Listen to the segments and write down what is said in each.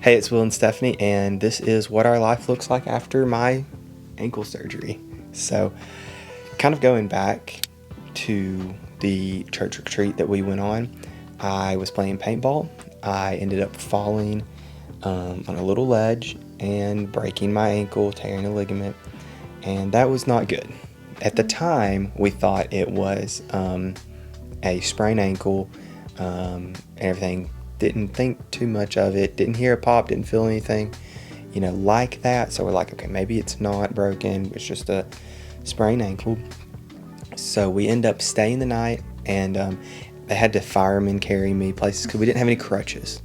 Hey, it's Will and Stephanie, and this is what our life looks like after my ankle surgery. So, kind of going back to the church retreat that we went on, I was playing paintball. I ended up falling on a little ledge and breaking my ankle, tearing a ligament, and that was not good. At the time, we thought it was a sprained ankle and everything. Didn't think too much of it, didn't hear a pop, didn't feel anything, like that. So we're like, okay, maybe it's not broken, it's just a sprained ankle. So we end up staying the night, and they had to firemen carry me places because we didn't have any crutches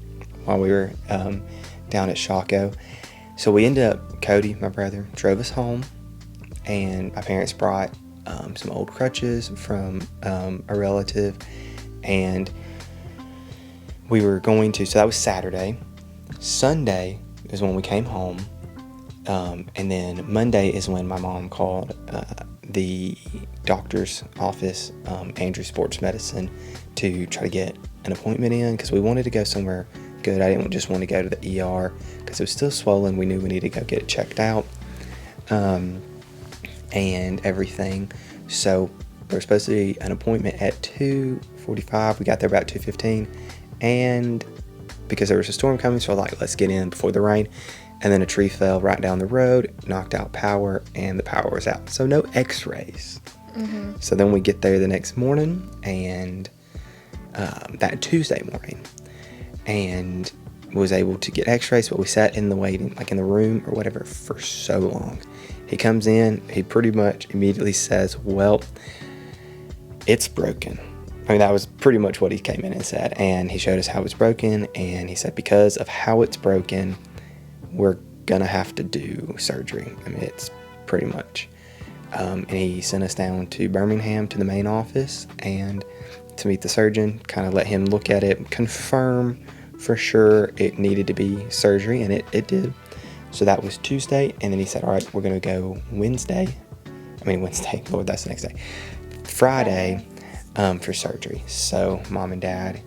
while we were down at Shaco. So we ended up, Cody, my brother, drove us home, and my parents brought some old crutches from a relative, and we were going to, so that was Saturday. Sunday is when we came home, and then Monday is when my mom called the doctor's office, Andrew Sports Medicine, to try to get an appointment in, because we wanted to go somewhere good. I didn't just want to go to the ER because it was still swollen. We knew we needed to go get it checked out and everything. So there was supposed to be an appointment at 2:45. We got there about 2:15. And because there was a storm coming, so I was like, let's get in before the rain. And then a tree fell right down the road, knocked out power, and the power was out. So no x-rays. Mm-hmm. So then we get there the next morning, and that Tuesday morning, and was able to get x-rays, but we sat in the waiting, like in the room or whatever, for so long. He comes in, he pretty much immediately says, well, it's broken. I mean, that was pretty much what he came in and said. And he showed us how it's broken. And he said, because of how it's broken, we're going to have to do surgery. I mean, it's pretty much. And he sent us down to Birmingham to the main office and to meet the surgeon, kind of let him look at it, confirm for sure it needed to be surgery. And it did. So that was Tuesday. And then he said, all right, we're going to go Wednesday. Lord, that's the next day. Friday. For surgery. So mom and dad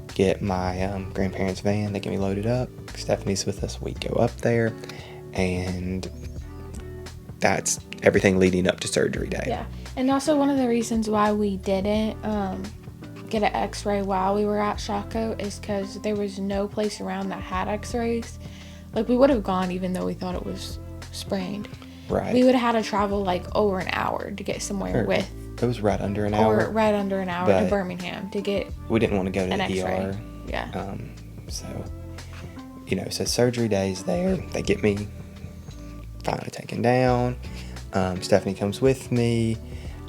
get my grandparents' van. They get me loaded up. Stephanie's with us. We go up there, and that's everything leading up to surgery day. Yeah, and also one of the reasons why we didn't get an x-ray while we were at Shaco is because there was no place around that had x-rays. Like, we would have gone even though we thought it was sprained. Right. We would have had to travel like over an hour to get somewhere with. It was right under an hour. Or right under an hour to Birmingham to get we didn't want to go to the X-ray. ER. Yeah. So surgery day's there. They get me finally taken down. Stephanie comes with me.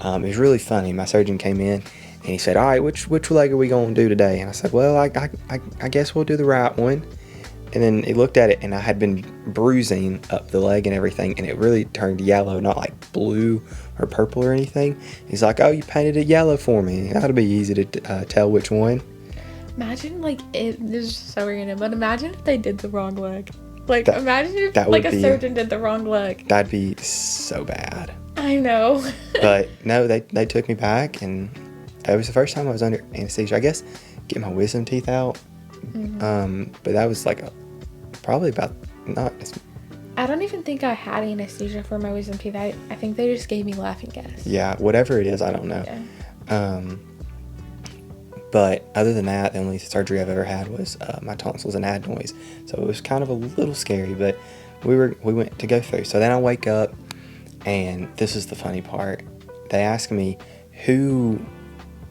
It was really funny. My surgeon came in and he said, all right, which leg are we going to do today? And I said, well, I guess we'll do the right one. And then he looked at it, and I had been bruising up the leg and everything, and it really turned yellow, not like blue or purple or anything. He's like, oh, you painted it yellow for me. That'll be easy to tell which one. Imagine, this is so random, but imagine if they did the wrong leg. Imagine if, a surgeon did the wrong leg. That'd be so bad. I know. But, no, they took me back, and it was the first time I was under anesthesia. I guess, get my wisdom teeth out. Mm-hmm. But that was probably about I don't even think I had anesthesia for my wisdom teeth. I think they just gave me laughing gas. Yeah, whatever it is, I don't know. Yeah. But other than that, the only surgery I've ever had was my tonsils and adenoids. So it was kind of a little scary, but we went to go through. So then I wake up, and this is the funny part. They asked me who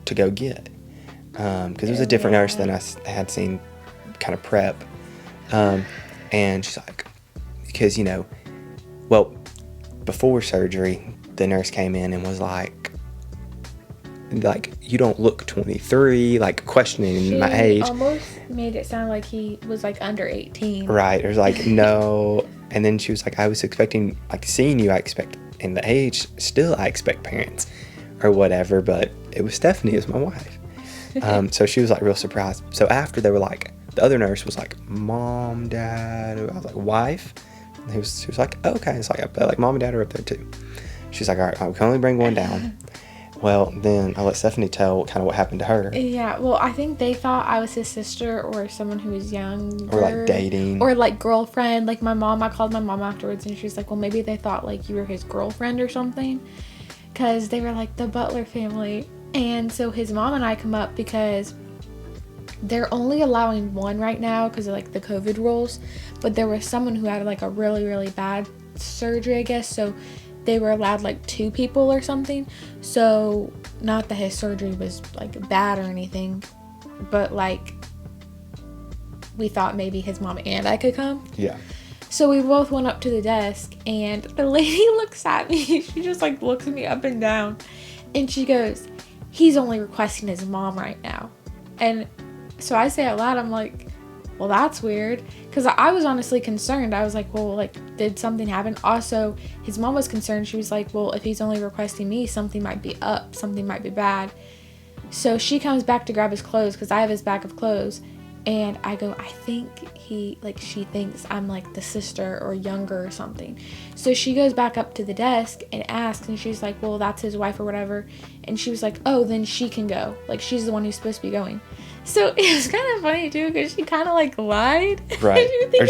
to go get, because it was a different nurse than I had seen kind of prep. And she's like, because, before surgery, the nurse came in and was like, you don't look 23, questioning my age. She almost made it sound like he was, under 18. Right. It was like, no. And then she was like, I was expecting, seeing you, I expect, in the age, still I expect parents or whatever, but it was Stephanie as my wife. So she was, real surprised. So after they were the other nurse was like, mom, dad. I was like, wife? And she was like, oh, okay. It's like, mom and dad are up there too. She's like, all right, I can only bring one down. Well, then I'll let Stephanie tell kind of what happened to her. Yeah, well, I think they thought I was his sister or someone who was younger. Or like dating. Or like girlfriend. Like my mom, I called my mom afterwards and she was like, well, maybe they thought like you were his girlfriend or something. Because they were like the Butler family. And so his mom and I come up because they're only allowing one right now because of like the COVID rules. But there was someone who had like a really, really bad surgery, I guess. So they were allowed like 2 people or something. So not that his surgery was like bad or anything, but like we thought maybe his mom and I could come. Yeah. So we both went up to the desk and the lady looks at me. She just like looks me up and down and she goes, he's only requesting his mom right now. And so I say out loud, I'm like, well, that's weird. Because I was honestly concerned. I was like, well, like, did something happen? Also, his mom was concerned. She was like, well, if he's only requesting me, something might be up. Something might be bad. So she comes back to grab his clothes because I have his bag of clothes. And I go, I think she thinks I'm like the sister or younger or something. So she goes back up to the desk and asks, and she's like, well, that's his wife or whatever. And she was like, oh, then she can go. Like, she's the one who's supposed to be going. So it was kind of funny too because she kind of like lied. Right. Or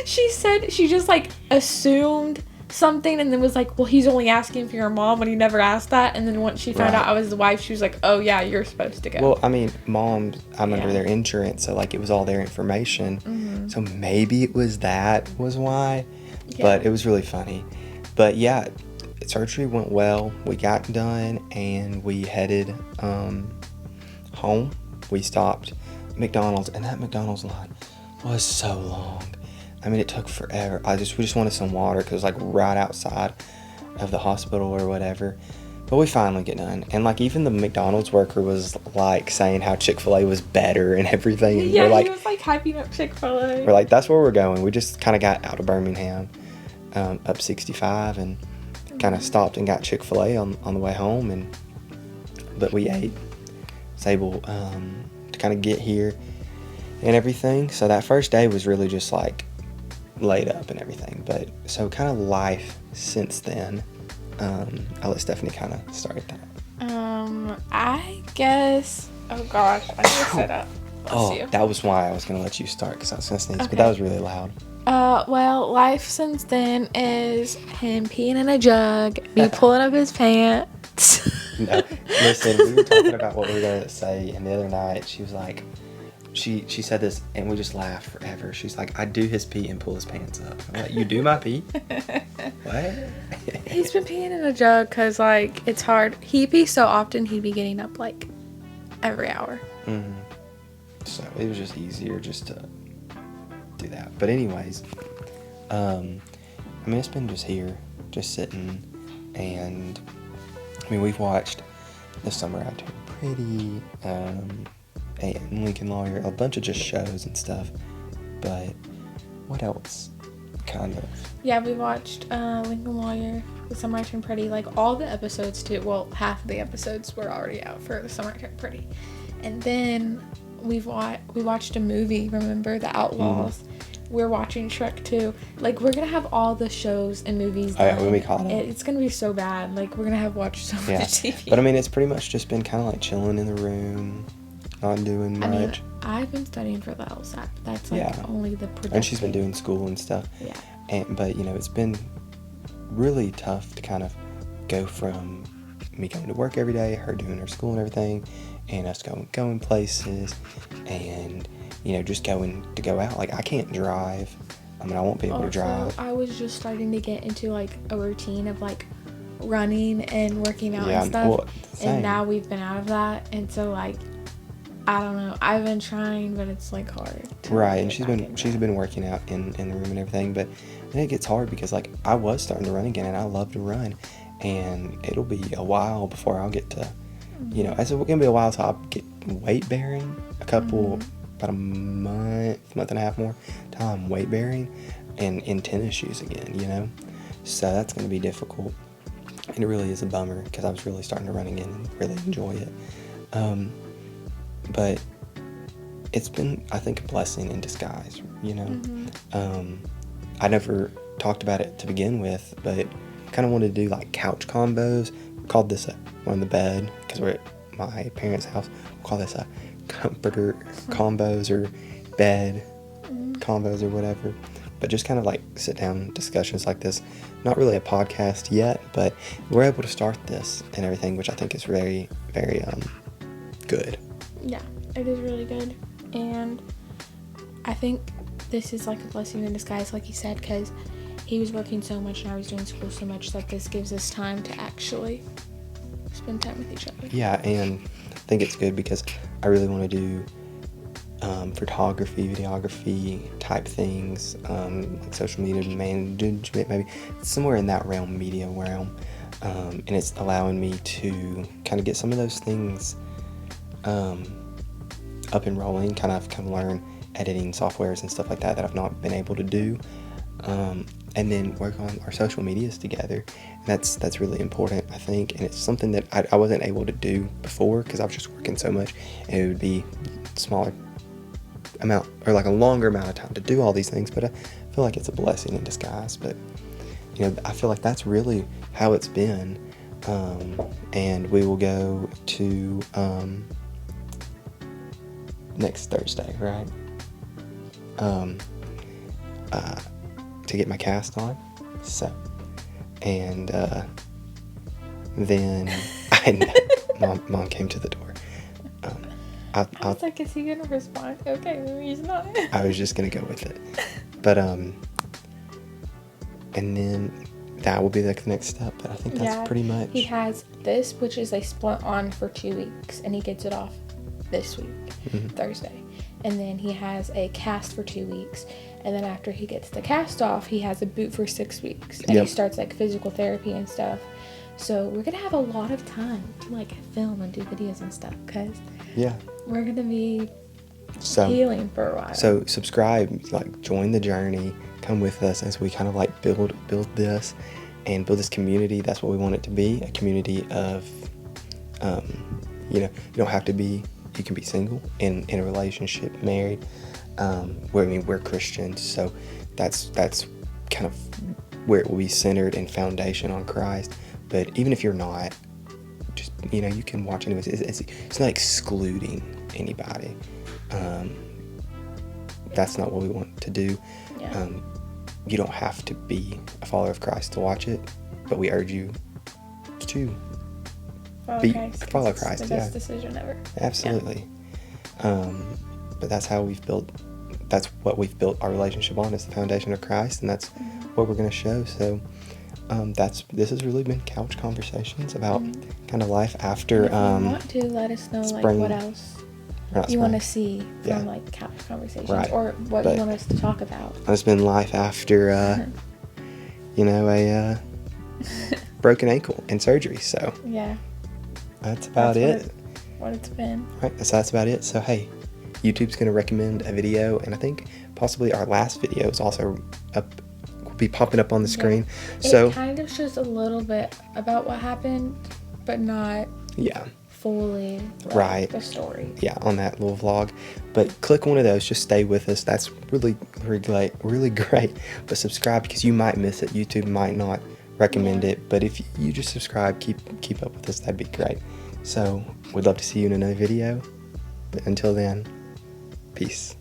she said, she just like assumed something and then was like, well, he's only asking for your mom when he never asked that. And then once she found out I was the wife, she was like, oh yeah, you're supposed to go. Well, I mean, moms, I'm under their insurance, so like it was all their information. Mm-hmm. So maybe it was why, but it was really funny. But yeah, surgery went well. We got done and we headed home. We stopped McDonald's, and that McDonald's line was so long. I mean, it took forever. We just wanted some water because it was like right outside of the hospital or whatever. But we finally get done. And like even the McDonald's worker was like saying how Chick-fil-A was better and everything. And yeah, he was like hyping up Chick-fil-A. We're like, that's where we're going. We just kind of got out of Birmingham, up 65, and kind of stopped and got Chick-fil-A on the way home. But we ate. Was able to kind of get here and everything. So that first day was really just like laid up and everything. But so kind of life since then. I'll let Stephanie kind of start that. I guess. Oh gosh, I just set up. That was why I was gonna let you start because I was gonna sneeze, but that was really loud. Well, life since then is him peeing in a jug, me pulling up his pants. No, listen, we were talking about what we were gonna say, and the other night she was like, she said this, and we just laughed forever. She's like, I do his pee and pull his pants up. I'm like, you do my pee? What? He's been peeing in a jug because like it's hard. He pees so often he'd be getting up like every hour. Mm-hmm. So it was just easier just to do that. But anyways, I mean, it's been just here, just sitting, and I mean, we've watched This Summer I Turned Pretty, and Lincoln Lawyer, a bunch of just shows and stuff. But what else? Kind of. Yeah, we watched Lincoln Lawyer, The Summer I Turned Pretty, like all the episodes too. Well, half of the episodes were already out for The Summer I Turned Pretty. And then we watched a movie, remember? The Outlaws. Mm. We're watching Shrek 2. Like, we're going to have all the shows and movies done. When we caught up. It's going to be so bad. Like, we're going to have watched so much TV. But, I mean, it's pretty much just been kind of like chilling in the room, not doing much. I mean, I've been studying for the LSAT. That's, like, only the production. And she's been doing school and stuff. Yeah. But, you know, it's been really tough to kind of go from me going to work every day, her doing her school and everything, and us going places, and you know, just go out. Like, I can't drive. I mean, I won't be able to drive. I was just starting to get into like a routine of like running and working out and stuff. Well, and now we've been out of that, and so like, I don't know. I've been trying, but it's like hard. Right, and she's been working out in the room and everything, but then it gets hard because like I was starting to run again, and I love to run, and it'll be a while before I'll get to, you know, it's gonna be a while till I get weight bearing. About a month and a half more till I'm weight bearing and in tennis shoes again, you know. So that's gonna be difficult, and it really is a bummer because I was really starting to run again and really enjoy it. But it's been, I think, a blessing in disguise, you know. Mm-hmm. I never talked about it to begin with, but kind of wanted to do like couch combos called this on the bed because we're at my parents' house. We'll call this a comforter combos or bed combos or whatever. But just kind of like sit down discussions like this. Not really a podcast yet, but we're able to start this and everything, which I think is very, very good. Yeah, it is really good. And I think this is like a blessing in disguise, like he said, because he was working so much and I was doing school so much that this gives us time to actually spend time with each other. Yeah, and I think it's good because I really want to do photography, videography type things, like social media management, maybe somewhere in that realm, media realm, and it's allowing me to kind of get some of those things up and rolling, kind of learn editing softwares and stuff like that I've not been able to do, and then work on our social medias together. And that's really important, I think, and it's something that I wasn't able to do before because I was just working so much, and it would be smaller amount or like a longer amount of time to do all these things. But I feel like it's a blessing in disguise. But I feel like that's really how it's been, and we will go to next Thursday, right? To get my cast on. So, and then mom came to the door. I was like, is he gonna respond? Okay, maybe he's not. I was just gonna go with it, but and then that will be like the next step. But I think that's pretty much. He has this, which is a split on for 2 weeks, and he gets it off this week, Thursday. And then he has a cast for 2 weeks, and then after he gets the cast off, he has a boot for 6 weeks, and he starts like physical therapy and stuff. So we're gonna have a lot of time to like film and do videos and stuff, cause we're gonna be healing for a while. So subscribe, like join the journey, come with us as we kind of like build this and build this community. That's what we want it to be, a community of, you don't have to be. You can be single, in a relationship, married. We're Christians, so that's kind of where it will be centered and foundation on Christ. But even if you're not, just you can watch anyways. It's not excluding anybody. That's not what we want to do. Yeah. You don't have to be a follower of Christ to watch it, but we urge you to follow Christ. It's the best decision ever. Absolutely. But that's how that's what we've built our relationship on, is the foundation of Christ, and that's what we're going to show. So this has really been Couch Conversations about kind of life after If you want to let us know spring, like what else you want to see from like Couch Conversations, or what you want us to talk about. It's been life after a broken ankle and surgery. So that's about it. What it's been. Right, so that's about it. So hey, YouTube's going to recommend a video, and I think possibly our last video is also will be popping up on the screen. So it kind of shows a little bit about what happened, but not fully the story. Yeah, on that little vlog. But click one of those. Just stay with us. That's really great. But subscribe, because you might miss it. YouTube might not recommend it, but if you just subscribe, keep up with us, that'd be great. So we'd love to see you in another video, but until then, peace.